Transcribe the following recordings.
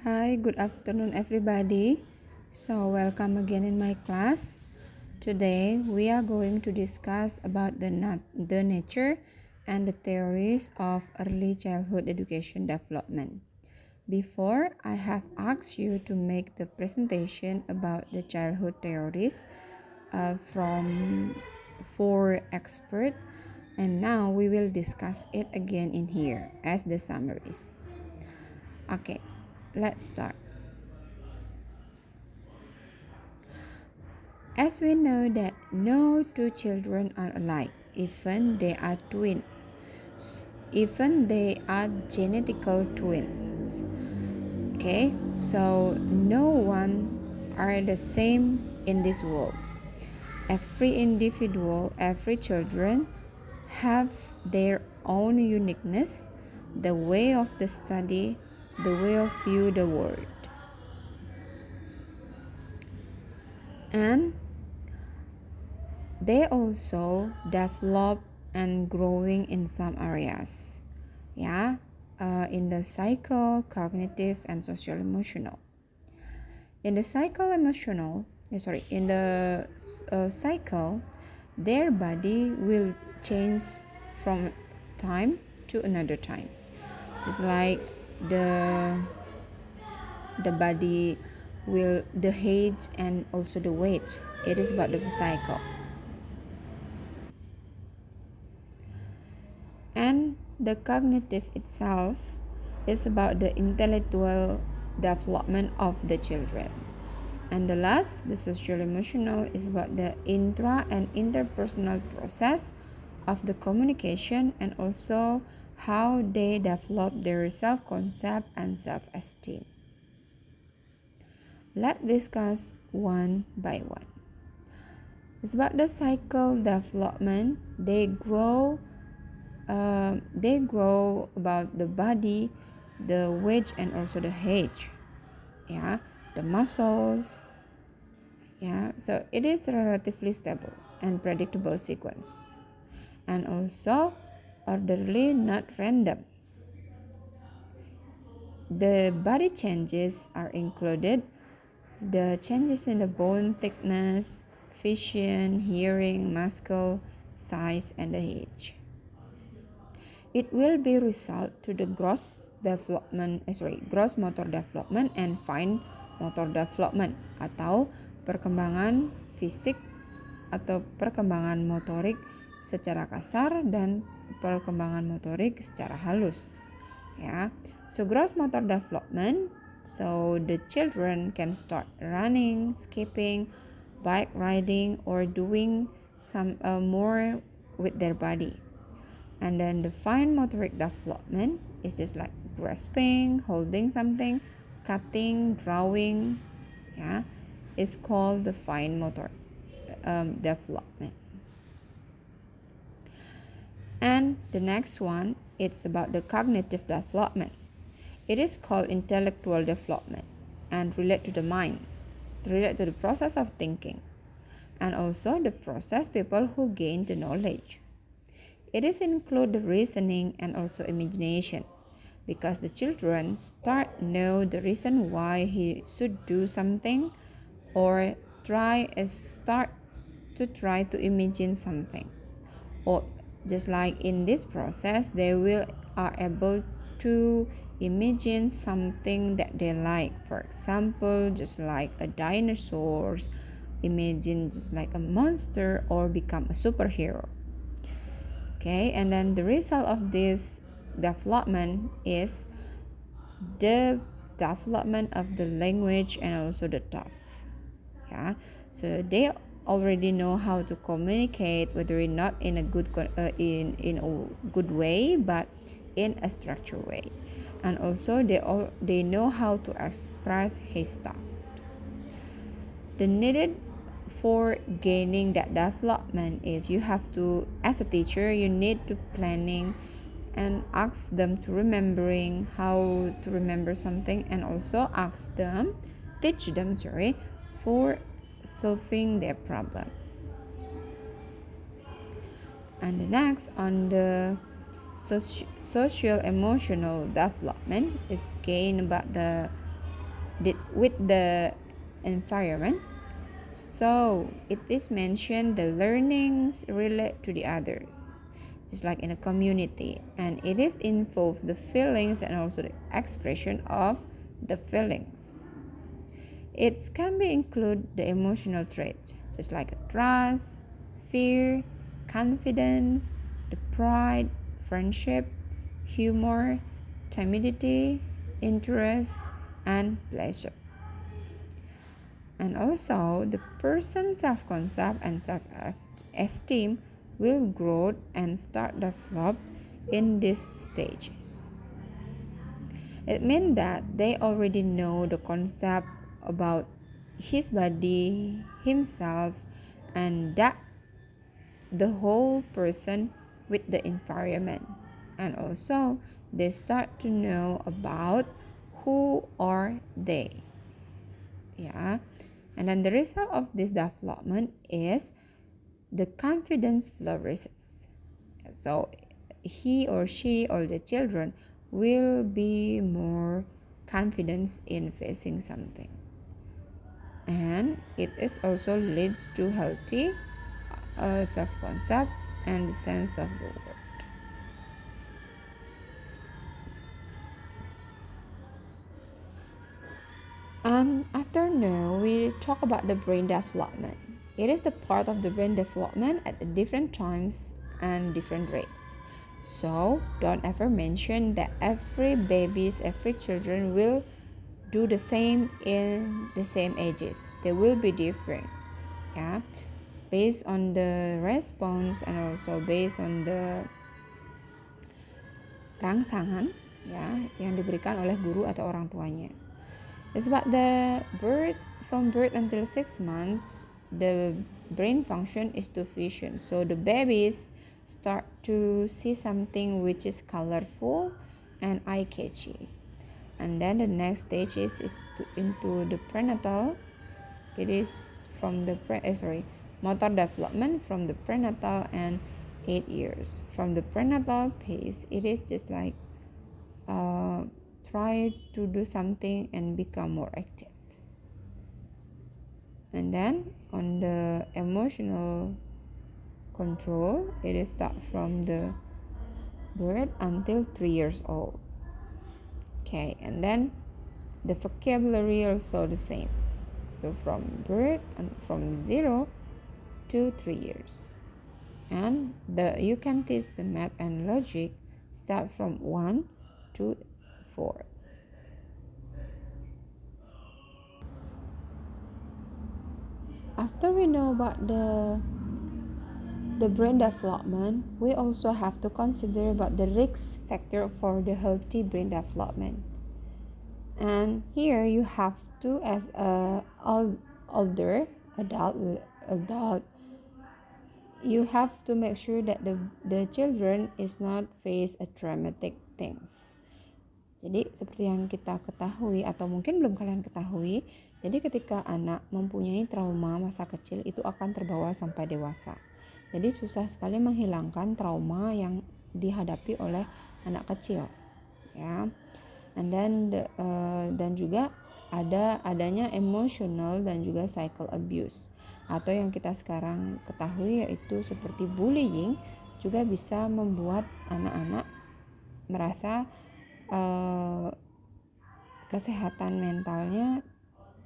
Hi, good afternoon, everybody. So, welcome again in my class. Today, we are going to discuss about the nature and the theories of early childhood education development. Before, I have asked you to make the presentation about the childhood theories from four experts, and now we will discuss it again in here as the summaries. Okay, let's start. As we know that no two children are alike, even they are twins, even they are genetical twins. Okay, so no one are the same in this world. Every individual, every children have their own uniqueness, the way of the study, the way of view the world. And they also develop and growing in some areas, in the psycho, cognitive, and social emotional. In the psycho emotional, in the cycle, their body will change from time to another time, just like the the body will the age and also the weight. It is about the cycle. And the cognitive itself is about the intellectual development of the children. And the last, the social emotional, is about the intra and interpersonal process of the communication and also how they develop their self-concept and self-esteem. Let's discuss one by one. It's about the cycle development. They grow about the body, the weight, and also the age. The muscles. So it is a relatively stable and predictable sequence, and also orderly, not random. The body changes are included the changes in the bone thickness, vision, hearing, muscle size, and the age. It will be result to the gross motor development and fine motor development atau perkembangan fisik atau perkembangan motorik secara kasar dan perkembangan motorik secara halus. So gross motor development, so the children can start running, skipping, bike riding, or doing some more with their body. And then the fine motoric development is just like grasping, holding something, cutting, drawing. It's called the fine motor development. And the next one, it's about the cognitive development. It is called intellectual development and relate to the mind, relate to the process of thinking, and also the process people who gain the knowledge. It is include the reasoning and also imagination, because the children start know the reason why he should do something or start to try to imagine something. Or just like in this process, they are able to imagine something that they like. For example, just like a dinosaur, imagine just like a monster, or become a superhero. Okay, and then the result of this development is the development of the language and also the thought. So they already know how to communicate, whether not in a good in a good way, but in a structured way. And also they know how to express his thought. The needed for gaining that development is you have to, as a teacher, you need to planning and ask them to remembering how to remember something, and also teach them for solving their problem. And the next, on the social emotional development, is gain about the with the environment. So it is mentioned the learnings relate to the others, just like in a community, and it is involved the feelings and also the expression of the feelings. It can be include the emotional traits, just like trust, fear, confidence, the pride, friendship, humor, timidity, interest, and pleasure. And also, the person's self-concept and self-esteem will grow and start develop in these stages. It means that they already know the concept about his body, himself, and that the whole person with the environment. And also, they start to know about who are they. Yeah. And then the result of this development is the confidence flourishes. So he or she or the children will be more confident in facing something. And it is also leads to healthy self-concept and the sense of the world. And after now, we talk about the brain development. It is the part of the brain development at different times and different rates. So don't ever mention that every children will do the same in the same ages. They will be different. Yeah, based on the response and also based on the rangsangan ya yang diberikan oleh guru atau orang tuanya. It's about the from birth until 6 months, the brain function is to vision. So the babies start to see something which is colorful and eye-catchy. And then the next stage is into the prenatal. It is from the motor development from the prenatal and 8 years. From the prenatal phase, it is just like try to do something and become more active. And then on the emotional control, it is start from the birth until 3 years old. Okay, and then the vocabulary also the same. So from birth and from 0 to 3 years. And you can teach the math and logic start from 1 to 4. After we know about the brain development, we also have to consider about the risk factor for the healthy brain development. And here you have to, as a older adult, you have to make sure that the children is not face a traumatic things. Jadi seperti yang kita ketahui atau mungkin belum kalian ketahui, jadi ketika anak mempunyai trauma masa kecil itu akan terbawa sampai dewasa. Jadi susah sekali menghilangkan trauma yang dihadapi oleh anak kecil, ya. And then dan juga adanya emotional dan juga psycho abuse atau yang kita sekarang ketahui yaitu seperti bullying juga bisa membuat anak-anak merasa kesehatan mentalnya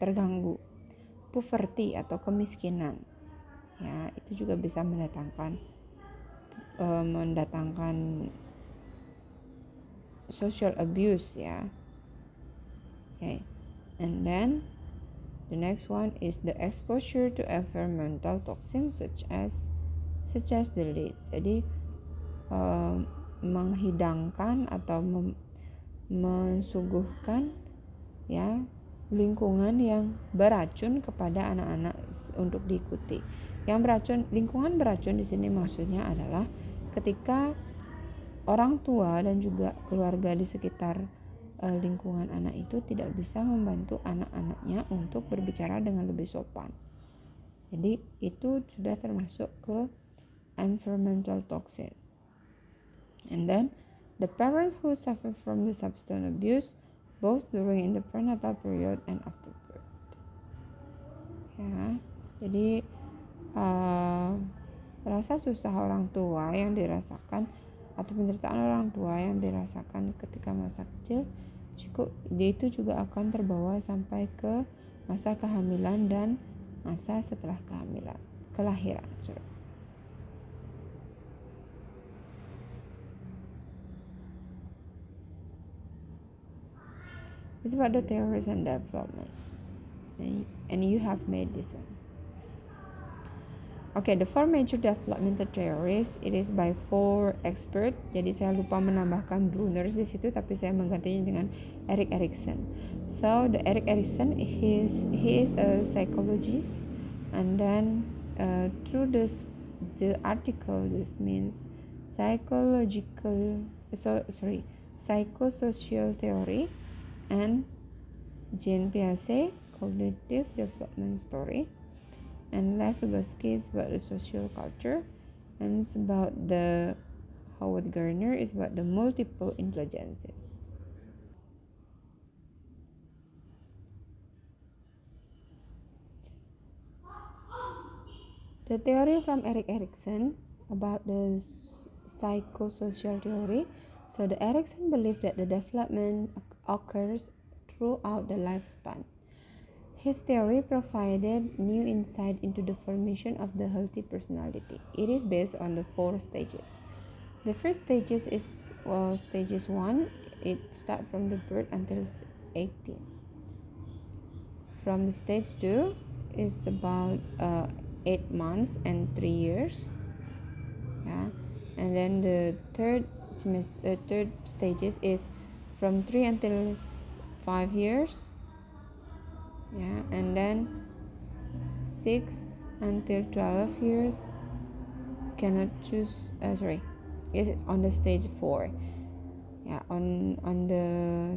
terganggu, poverty atau kemiskinan, ya itu juga bisa mendatangkan social abuse, ya. Okay, and then the next one is the exposure to environmental toxins such as the lead. Jadi menghidangkan atau mensuguhkan ya lingkungan yang beracun kepada anak-anak untuk diikuti. Lingkungan beracun di sini maksudnya adalah ketika orang tua dan juga keluarga di sekitar lingkungan anak itu tidak bisa membantu anak-anaknya untuk berbicara dengan lebih sopan. Jadi itu sudah termasuk ke environmental toxin. And then the parents who suffer from the substance abuse both during the prenatal period and after birth. Ya, jadi rasa susah orang tua yang dirasakan atau penderitaan orang tua yang dirasakan ketika masa kecil dia itu juga akan terbawa sampai ke masa kehamilan dan masa setelah kelahiran. It's about the theories and development, and you have made this one. Okay, the 4 major developmental theories, it is by 4 expert. Jadi saya lupa menambahkan Brunner di situ, tapi saya menggantinya dengan Erik Erikson. So the Erik Erikson, he is a psychologist, and then through the article, this means psychosocial theory, and Jean Piaget cognitive development story. And Lev Vygotsky is about the social culture, and it's about the Howard Gardner is about the multiple intelligences. The theory from Erik Erikson about the psychosocial theory. So the Erikson believed that the development occurs throughout the lifespan. His theory provided new insight into the formation of the healthy personality. It is based on the 4 stages. The first stages is stages 1. It starts from the birth until 18. From the stage 2 is about 8 months and 3 years. Yeah, and then the third stages is from 3 until 5 years. Yeah, and then 6 until 12 years cannot choose. Is on the stage 4. Yeah, on the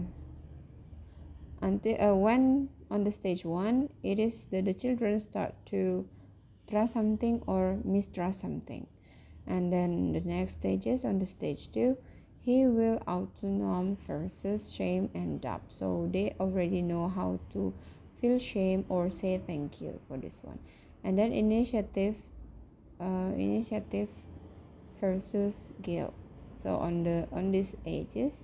until when on the stage 1, it is that the children start to trust something or mistrust something, and then the next stages on the stage 2, he will autonom versus shame and doubt. So they already know how to feel shame or say thank you for this one. And then initiative versus guilt. So on these ages,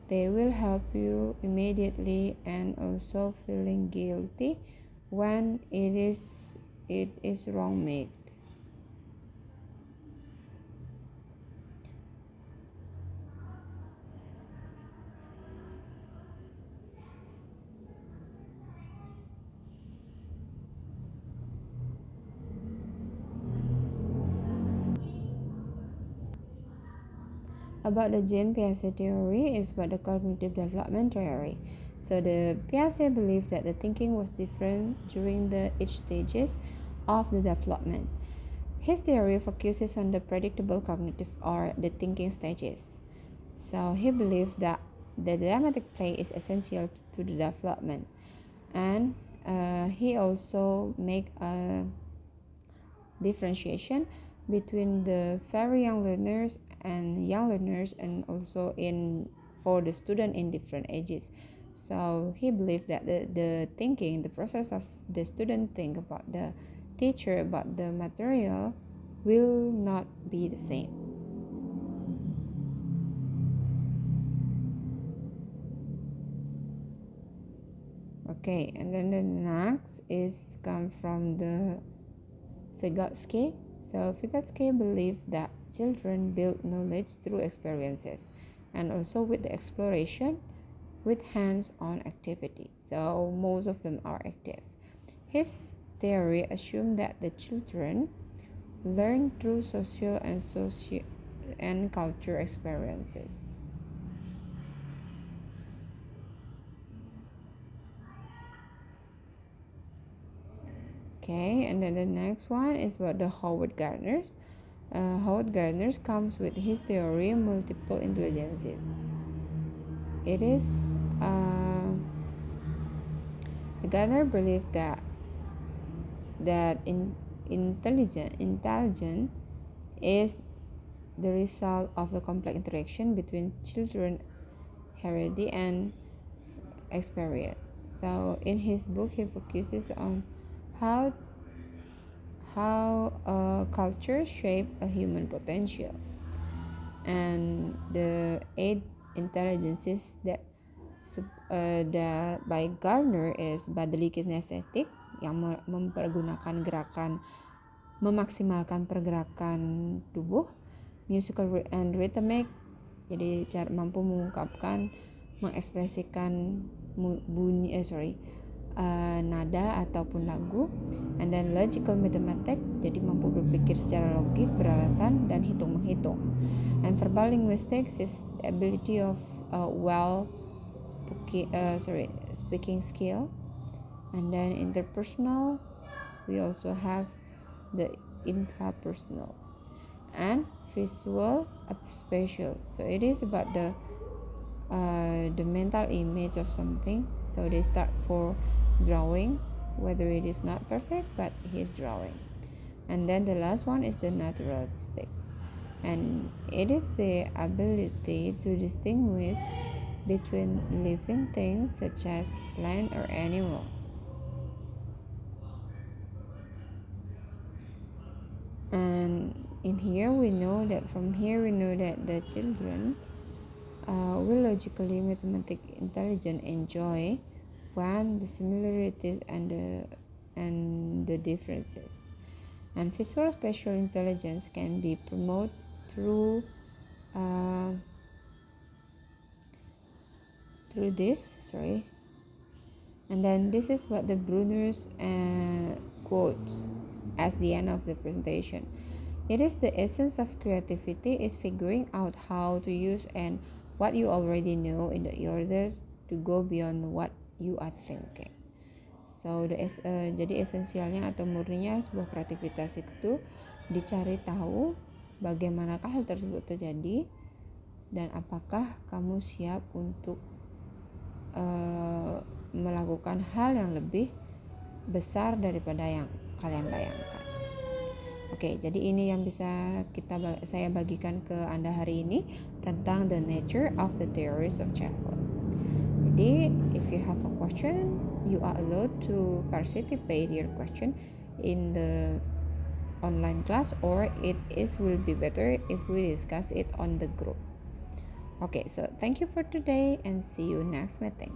they will help you immediately and also feeling guilty when it is wrong made. About the Jean Piaget theory is about the cognitive development theory. So the Piaget believed that the thinking was different during the each stages of the development. His theory focuses on the predictable cognitive or the thinking stages. So he believed that the dramatic play is essential to the development, and he also make a differentiation between the very young learners and young learners, and also for the student in different ages. So he believed that the thinking, the process of the student think about the teacher, about the material, will not be the same. Okay, and then the next is come from the Vygotsky. So Vygotsky believed that children build knowledge through experiences and also with the exploration with hands-on activity. So most of them are active. His theory assumed that the children learn through social and culture experiences. Okay, and then the next one is about the Howard Gardner's. Howard Gardner's comes with his theory multiple intelligences. It is Gardner believed that intelligence is the result of the complex interaction between children, heredity, and experience. So in his book, he focuses on how culture shape a human potential, and the 8 intelligences that by Gardner is bodily kinesthetic, yang mempergunakan gerakan, memaksimalkan pergerakan tubuh, musical and rhythmic, jadi mampu mengungkapkan, mengekspresikan bunyi nada ataupun lagu, and then logical mathematic, jadi mampu berpikir secara logik, beralasan dan hitung-menghitung, and verbal linguistics is the ability of speaking skill, and then interpersonal, we also have the intrapersonal, and visual spatial, so it is about the mental image of something. So they start for drawing, whether it is not perfect, but he is drawing. And then the last one is the naturalistic, and it is the ability to distinguish between living things such as plant or animal. And from here we know that the children will logically mathematic intelligence enjoy when the similarities and the differences. And visual spatial intelligence can be promoted through this. And then this is what the Brunner's quotes as the end of the presentation. It is the essence of creativity is figuring out how to use and what you already know in order to go beyond what you are thinking. So jadi esensialnya atau murninya sebuah kreativitas itu dicari tahu bagaimanakah hal tersebut terjadi dan apakah kamu siap untuk melakukan hal yang lebih besar daripada yang kalian bayangkan. Oke, jadi ini yang bisa saya bagikan ke Anda hari ini tentang the nature of the theories of childhood. Jadi, if you have a question, you are allowed to participate your question in the online class, or will be better if we discuss it on the group. Okay, so thank you for today and see you next meeting.